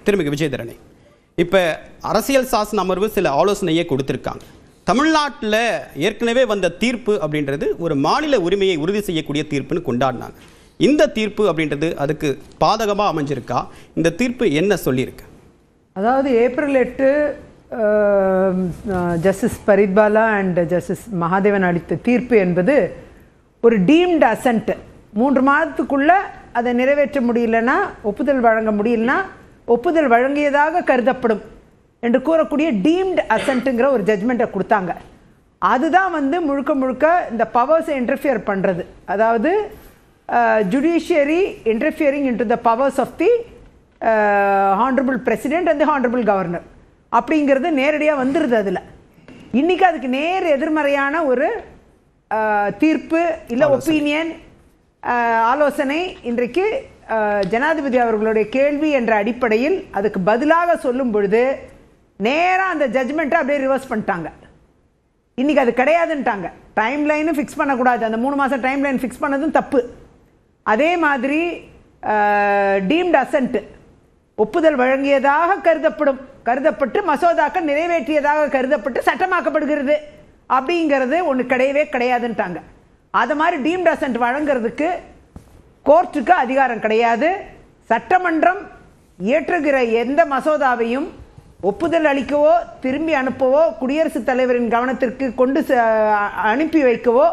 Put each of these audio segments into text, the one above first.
திருமிகு விஜயதரணி, இப்போ அரசியல் சாசன அமர்வு சில ஆலோசனையை கொடுத்துருக்காங்க. தமிழ்நாட்டில் ஏற்கனவே வந்த தீர்ப்பு அப்படின்றது ஒரு மாநில உரிமையை உறுதி செய்யக்கூடிய தீர்ப்புன்னு கொண்டாடினாங்க. இந்த தீர்ப்பு அப்படின்றது அதுக்கு பாதகமாக அமைஞ்சிருக்கா? இந்த தீர்ப்பு என்ன சொல்லியிருக்கு? அதாவது April 8 justice Pardiwala and justice Mahadevan அளித்த தீர்ப்பு என்பது ஒரு டீம்டு அசன்ட். 3 மாதத்துக்குள்ள அதை நிறைவேற்ற முடியலன்னா, ஒப்புதல் வழங்க முடியலன்னா ஒப்புதல் வழங்கியதாக கருதப்படும் என்று கூறக்கூடிய டீம்டு அசன்ட்டுங்கிற ஒரு ஜட்ஜ்மெண்ட்டை கொடுத்தாங்க. அதுதான் முழுக்க முழுக்க இந்த பவர்ஸை இன்டர்ஃபியர் பண்ணுறது. அதாவது judiciary interfering into the powers of the honourable president and the honourable governor அப்படிங்கிறது நேரடியாக வந்துடுது. அதில் இன்றைக்கி அதுக்கு நேர் எதிர்மறையான ஒரு தீர்ப்பு இல்லை ஒப்பீனியன் ஆலோசனை இன்றைக்கு ஜனாதிபதி அவர்களுடைய கேள்வி என்ற அடிப்படையில் அதுக்கு பதிலாக சொல்லும் பொழுது நேராக அந்த ஜட்ஜ்மெண்ட்டை அப்படியே ரிவர்ஸ் பண்ணிட்டாங்க. இன்றைக்கி அது கிடையாதுன்ட்டாங்க. டைம் லைனும் ஃபிக்ஸ் பண்ணக்கூடாது, அந்த 3 மாதம் டைம் லைன் ஃபிக்ஸ் பண்ணதும் தப்பு. அதே மாதிரி டீம்டு அசன்ட் ஒப்புதல் வழங்கியதாக கருதப்பட்டு மசோதாக்கள் நிறைவேற்றியதாக கருதப்பட்டு சட்டமாக்கப்படுகிறது அப்படிங்கிறது ஒன்று கிடையவே கிடையாதுன்ட்டாங்க. அது மாதிரி டீம்டு அசன்ட் வழங்குறதுக்கு கோர்ட்டுக்கு அதிகாரம் கிடையாது. சட்டமன்றம் இயற்றுகிற எந்த மசோதாவையும் ஒப்புதல் அளிக்கவோ திரும்பி அனுப்பவோ குடியரசுத் தலைவரின் கவனத்திற்கு கொண்டு அனுப்பி வைக்கவோ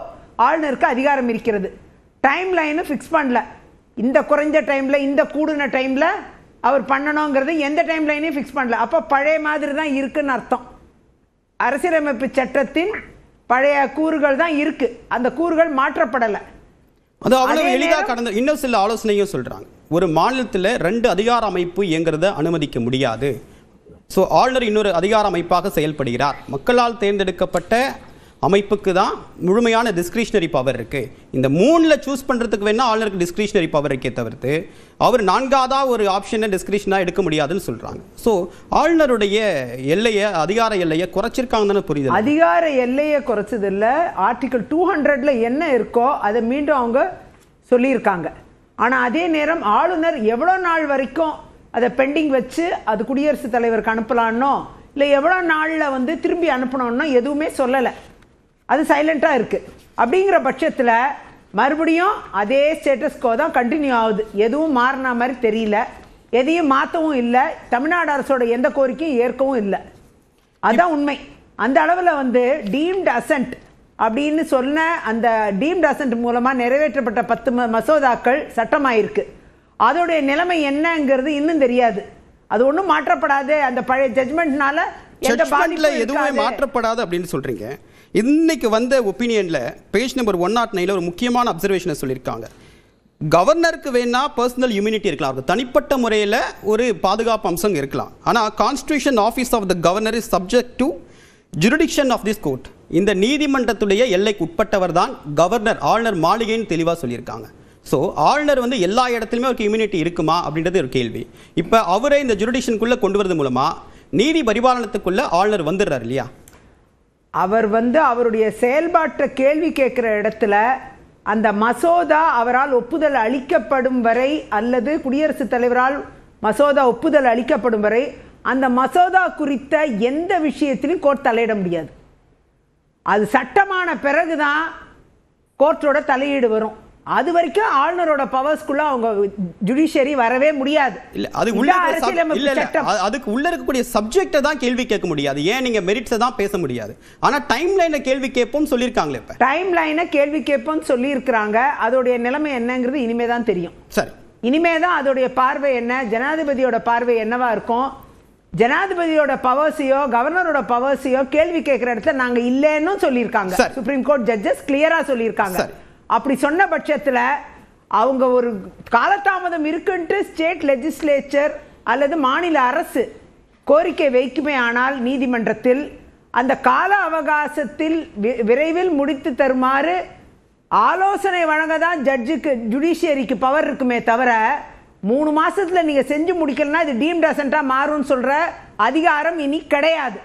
ஆளுநருக்கு அதிகாரம் இருக்கிறது. டைம் லைனு ஃபிக்ஸ் பண்ணல. இந்த குறைஞ்ச டைமில் இந்த கூடுன டைமில் அவர் பண்ணணுங்கிறது எந்த டைம் லைனையும் ஃபிக்ஸ் பண்ணல. அப்போ பழைய மாதிரி தான் இருக்குன்னு அர்த்தம். அரசியலமைப்பு சட்டத்தின் பழைய கூறுகள் தான் இருக்கு, அந்த கூறுகள் மாற்றப்படலை. அது அவ்வளவு எளிதாக கடந்த இன்னும் சில ஆலோசனையும் சொல்றாங்க. ஒரு மாநிலத்தில் 2 அதிகார அமைப்பு இயங்குறத அனுமதிக்க முடியாது. ஸோ ஆளுநர் இன்னொரு அதிகார அமைப்பாக செயல்படுகிறார். மக்களால் தேர்ந்தெடுக்கப்பட்ட அமைப்புக்கு தான் முழுமையான டிஸ்கிரிஷனரி பவர் இருக்கு. இந்த 3ல் சூஸ் பண்றதுக்கு வேணா ஆளுநருக்கு டிஸ்கிரிஷனரி பவர் இருக்கே தவிர்த்து அவர் 4ஆவதா ஒரு ஆப்ஷனை டிஸ்கிரிஷனாக எடுக்க முடியாதுன்னு சொல்றாங்க. ஸோ ஆளுநருடைய அதிகார எல்லையை குறைச்சிருக்காங்கன்னு புரியுது. அதிகார எல்லையை குறைச்சது இல்லை. ஆர்டிகல் 200ல் என்ன இருக்கோ அதை மீண்டும் அவங்க சொல்லியிருக்காங்க. ஆனால் அதே நேரம் ஆளுநர் எவ்வளோ நாள் வரைக்கும் அதை பெண்டிங் வச்சு அது குடியரசுத் தலைவருக்கு அனுப்பலான்னோ இல்லை எவ்வளோ நாளில் திரும்பி அனுப்பணும்னோ எதுவுமே சொல்லலை. அது சைலண்ட்டாக இருக்குது. அப்படிங்கிற பட்சத்தில் மறுபடியும் அதே ஸ்டேட்டஸ் கோ தான் கண்டினியூ ஆகுது. எதுவும் மாறின மாதிரி தெரியல, எதையும் மாற்றவும் இல்லை, தமிழ்நாடு அரசோட எந்த கோரிக்கையும் ஏற்கவும் இல்லை. அதுதான் உண்மை. அந்த அளவில் டீம்டு அசன்ட் அப்படின்னு சொன்ன அந்த டீம்டு அசன்ட் மூலமாக நிறைவேற்றப்பட்ட 10 மசோதாக்கள் சட்டமாயிருக்கு. அதோடைய நிலைமை என்னங்கிறது இன்னும் தெரியாது. அது ஒன்றும் மாற்றப்படாது. அந்த பழைய ஜட்ஜ்மெண்ட்னால எதுவுமே மாற்றப்படாது அப்படின்னு சொல்றீங்க. இன்னைக்கு வந்த ஒப்பீனியன்ல பேஜ் நம்பர் 109 ஒரு முக்கியமான அப்சர்வேஷனை சொல்லியிருக்காங்க. கவர்னருக்கு வேணா பர்சனல் இம்யூனிட்டி இருக்கலாம், அவருக்கு தனிப்பட்ட முறையில் ஒரு பாதுகாப்பு அம்சம் இருக்கலாம். ஆனால் constitution office of the governor is subject to jurisdiction of this court. இந்த நீதிமன்றத்துடைய எல்லைக்கு உட்பட்டவர் தான் கவர்னர், ஆளுநர் மாளிகைன்னு தெளிவாக சொல்லியிருக்காங்க. ஸோ ஆளுநர் எல்லா இடத்துலையுமே அவருக்கு இம்யூனிட்டி இருக்குமா அப்படின்றது ஒரு கேள்வி. இப்போ அவரை இந்த ஜுரிடிக்ஷனுக்குள்ளே கொண்டு வரது மூலமா நீதி பரிபாலனத்துக்குள்ள ஆளுநர் வந்துடுறாரு இல்லையா? அவர் அவருடைய செயல்பாட்டை கேள்வி கேட்குற இடத்துல அந்த மசோதா அவரால் ஒப்புதல் அளிக்கப்படும் வரை அல்லது குடியரசுத் தலைவரால் மசோதா ஒப்புதல் அளிக்கப்படும் வரை அந்த மசோதா குறித்த எந்த விஷயத்திலும் கோர்ட் தலையிட முடியாது. அது சட்டமான பிறகுதான் கோர்ட்டோட தலையீடு வரும். அது வரைக்கும் ஆளுநரோட பவர்ஸ்குள்ள அவங்க ஜுடிஷியரி வரவே முடியாது. இல்ல அது அதுக்கு உள்ள இருக்கக்கூடிய சப்ஜெக்ட்டை தான் கேள்வி கேட்க முடியாது. ஏன் நீங்க மெரிட்ஸை தான் பேச முடியாது. ஆனா டைம் லைனை கேள்வி கேட்போம் சொல்லியிருக்காங்களே. இப்ப டைம் லைனை கேள்வி கேட்போம் சொல்லியிருக்கிறாங்க. அதோடைய நிலைமை என்னங்கிறது இனிமே தான் தெரியும். சரி, இனிமே தான் அதோடைய பார்வை என்ன, ஜனாதிபதியோட பார்வை என்னவா இருக்கும். ஜனாதிபதியோட பவர்ஸையோ கவர்னரோட பவர்ஸையோ கேள்வி கேட்கிற இடத்துல நாங்க இல்லைன்னு சொல்லியிருக்காங்க. சுப்ரீம் கோர்ட் ஜட்ஜஸ் கிளியரா சொல்லியிருக்காங்க. அப்படி சொன்ன பட்சத்தில் அவங்க ஒரு காலதாமதம் இருக்குன்ட்டு ஸ்டேட் லெஜிஸ்லேச்சர் அல்லது மாநில அரசு கோரிக்கை வைக்குமே ஆனால் நீதிமன்றத்தில் அந்த கால அவகாசத்தில் விரைவில் முடித்து தருமாறு ஆலோசனை வழங்க தான் ஜட்ஜுக்கு ஜுடிஷியரிக்கு பவர் இருக்குமே தவிர 3 மாசத்துல நீங்க செஞ்சு முடிக்கலன்னா இது டீம்டு அசன்ட்டா மாறும்னு சொல்ற அதிகாரம் இனி கிடையாது.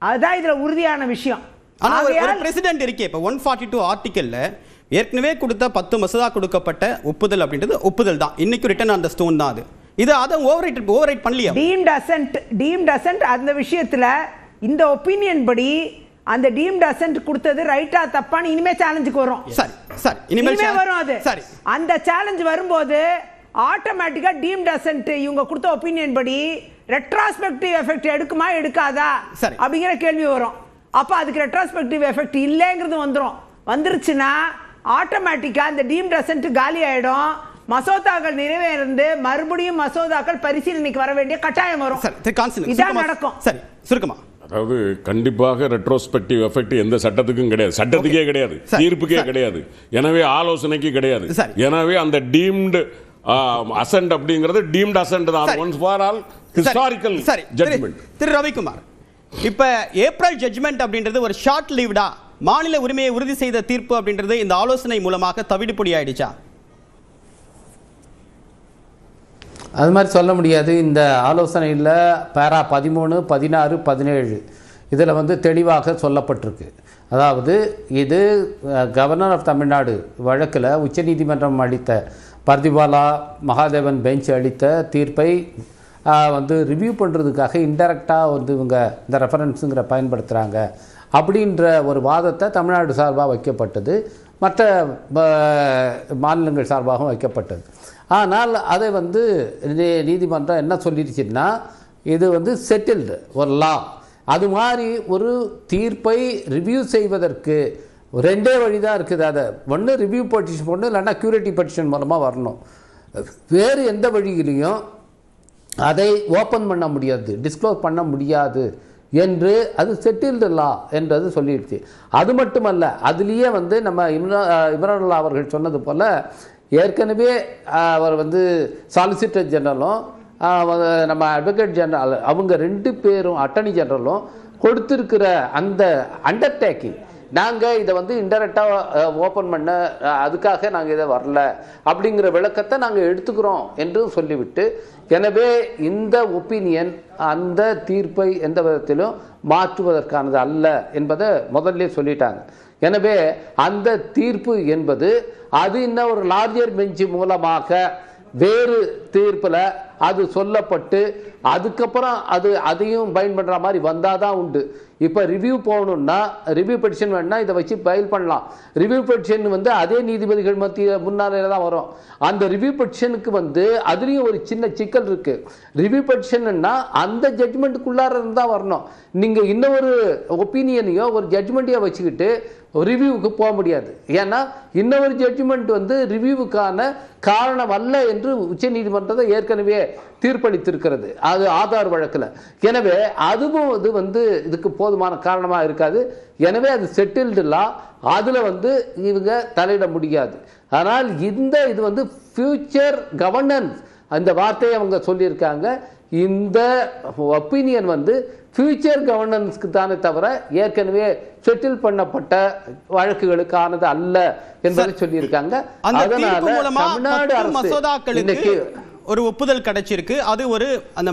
அதுதான் இதுல உறுதியான விஷயம். ஆனா ஒரு பிரசிடென்ட் இருக்கே. இப்ப 142 ஆர்டிகல்ல ஏற்கனவே கொடுத்த 10 மசோதா கொடுக்கப்பட்ட ஒப்புதல் அப்படின்றது ஒப்புதல் தான். இன்னைக்கு ரிட்டன் ஆன் த ஸ்டோன் தான் அது. இது அதை ஓவர்ரைட் பண்ணலையா? டீம்ட் அசென்ட் அந்த விஷயத்துல இந்த ஒப்பீனியன் படி அந்த டீம்ட் அசென்ட் கொடுத்தது ரைட்டா தப்பான்னு இனிமே சேலஞ்சுக்கு வரும். சரி இனிமே வரும். அது சரி, அந்த சேலஞ்ச் வரும்போது ஆட்டோமேட்டிக்கா டீம்ட் அசென்ட் இவங்க கொடுத்த ஒப்பீனியன் படி ரெட்ரோஸ்பெக்டிவ் எஃபெக்ட் எடுக்குமா எடுக்காதா அப்படிங்கிற கேள்வி வரும். அப்ப அதுக்கு ரெட்ரோஸ்பெக்டிவ் எஃபெக்ட் இல்லைங்கிறது வந்துருச்சுன்னா ஆட்டோமேட்டிக்கா இந்த டீம்ட் அசென்ட் காலி ஆயிடும். மசோதாக்கள் நிறைவேறந்து மறுபடியும் மசோதாக்கள் பரிசீலனைக்கு வர வேண்டிய கட்டாயம் வரும். இதான் நடக்கும். சரி, சுருக்கமா. அதாவது கண்டிப்பாக ரெட்ரோஸ்பெக்டிவ் எஃபெக்ட் எந்த சட்டத்துக்கும் கிடையாது, சட்டத்துக்கே கிடையாது, தீர்ப்புக்கே கிடையாது, எனவே ஆலோசனைக்கு கிடையாது. எனவே அந்த டீம்டு அசென்ட் அப்படிங்கிறது டீம்டு அசென்ட் தான், once for all historical judgment. Thiru Ravikumar, இப்ப ஏப்ரல் ஜட்ஜ்மென்ட் அப்படின்றது ஒரு ஷார்ட் லிவ்டா மாநில உரிமையை உறுதி செய்த தீர்ப்பு அப்படின்றது இந்த ஆலோசனை மூலமாக தவிடுபொடி ஆயிடுச்சா? அது மாதிரி சொல்ல முடியாது. இந்த ஆலோசனையில் பேரா 13, 16, 17 இதில் வந்து தெளிவாக சொல்லப்பட்டிருக்கு. அதாவது இது கவர்னர் ஆஃப் தமிழ்நாடு வழக்கில் உச்சநீதிமன்றம் அளித்த பர்திவாலா மகாதேவன் பெஞ்ச் அளித்த தீர்ப்பை வந்து ரிவ்யூ பண்ணுறதுக்காக இன்டெரக்டாக வந்து இவங்க இந்த ரெஃபரன்ஸுங்கிற பயன்படுத்துகிறாங்க அப்படின்ற ஒரு வாதத்தை தமிழ்நாடு சார்பாக வைக்கப்பட்டது, மற்ற மாநிலங்கள் சார்பாகவும் வைக்கப்பட்டது. ஆனால் அதை வந்து நீதிமன்றம் என்ன சொல்லிடுச்சுன்னா, இது வந்து செட்டில்டு ஒரு லா. அது மாதிரி ஒரு தீர்ப்பை ரிவ்யூ செய்வதற்கு ரெண்டே வழி தான் இருக்குது. அதை ஒன்று ரிவ்யூ பெட்டிஷன் போடணும், இல்லைன்னா க்யூரேட்டிவ் பெட்டிஷன் மூலமாக வரணும். வேறு எந்த வழியிலையும் அதை ஓப்பன் பண்ண முடியாது, டிஸ்க்ளோஸ் பண்ண முடியாது என்று அது செட்டில்டு லா என்றது சொல்லிடுச்சு. அது மட்டுமல்ல, அதுலேயே வந்து நம்ம இம்ரானுல்லா அவர்கள் சொன்னது போல் ஏற்கனவே அவர் வந்து சாலிசிட்டர் ஜெனரலும் நம்ம அட்வொகேட் ஜெனரல் அவங்க 2 பேரும் அட்டர்னி ஜெனரலும் கொடுத்துருக்கிற அந்த அண்டர்டேக்கிங், நாங்கள் இதை வந்து இன்டெரக்டாக ஓப்பன் பண்ண அதுக்காக நாங்கள் இதை வரல அப்படிங்கிற விளக்கத்தை நாங்கள் எடுத்துக்கிறோம் என்று சொல்லிவிட்டு, எனவே இந்த ஒப்பீனியன் அந்த தீர்ப்பை எந்த விதத்திலும் மாற்றுவதற்கானது அல்ல என்பதை முதல்ல சொல்லிட்டாங்க. எனவே அந்த தீர்ப்பு என்பது அது இன்னும் ஒரு லார்ஜர் பெஞ்ச் மூலமாக வேறு தீர்ப்பில் அது சொல்லப்பட்டு அதுக்கப்புறம் அதையும் பயன் பண்ணுற மாதிரி வந்தால் தான் உண்டு. இப்போ ரிவ்யூ போகணுன்னா ரிவ்யூ பெட்டிஷன் வேணுன்னா இதை வச்சு ஃபைல் பண்ணலாம். ரிவ்யூ பெட்டிஷன் வந்து அதே நீதிபதிகள் முன்னாலையில் தான் வரும். அந்த ரிவ்யூ பெட்டிஷனுக்கு வந்து அதுலேயும் ஒரு சின்ன சிக்கல் இருக்குது. ரிவ்யூ பெட்டிஷன்னா அந்த ஜட்ஜ்மெண்ட்டுக்குள்ளார இருந்தால் வரணும். நீங்கள் இன்னொரு ஒப்பீனியனையோ ஒரு ஜட்ஜ்மெண்ட்டையோ வச்சுக்கிட்டு ரிவ்யூவுக்கு போக முடியாது. ஏன்னா இன்னொரு ஜட்ஜ்மெண்ட் வந்து ரிவ்யூவுக்கான காரணம் அல்ல என்று உச்ச நீதிமன்றத்தை ஏற்கனவே தீர்ப்பளித்திருக்கிறது, அது ஆதார் வழக்கில். எனவே அதுவும் அது வந்து இதுக்கு போதுமான காரணமாக இருக்காது. எனவே அது செட்டில்டு லா, அதில் வந்து இவங்க தலையிட முடியாது. ஆனால் இது வந்து ஃபியூச்சர் கவர்னன்ஸ் அந்த வார்த்தையை அவங்க சொல்லியிருக்காங்க. இந்த ஒப்பீனியன் வந்து ஃபியூச்சர் கவர்னன்ஸ்க்கு தானே தவிர ஏற்கனவே செட்டில் பண்ணப்பட்ட வழக்குகளுக்கானது அல்ல என்பதை சொல்லியிருக்காங்க. அதனால தமிழ்நாடு அரசு ஒரு ஒப்புதல் கிடைச்சிருக்கு. அது ஒரு அந்த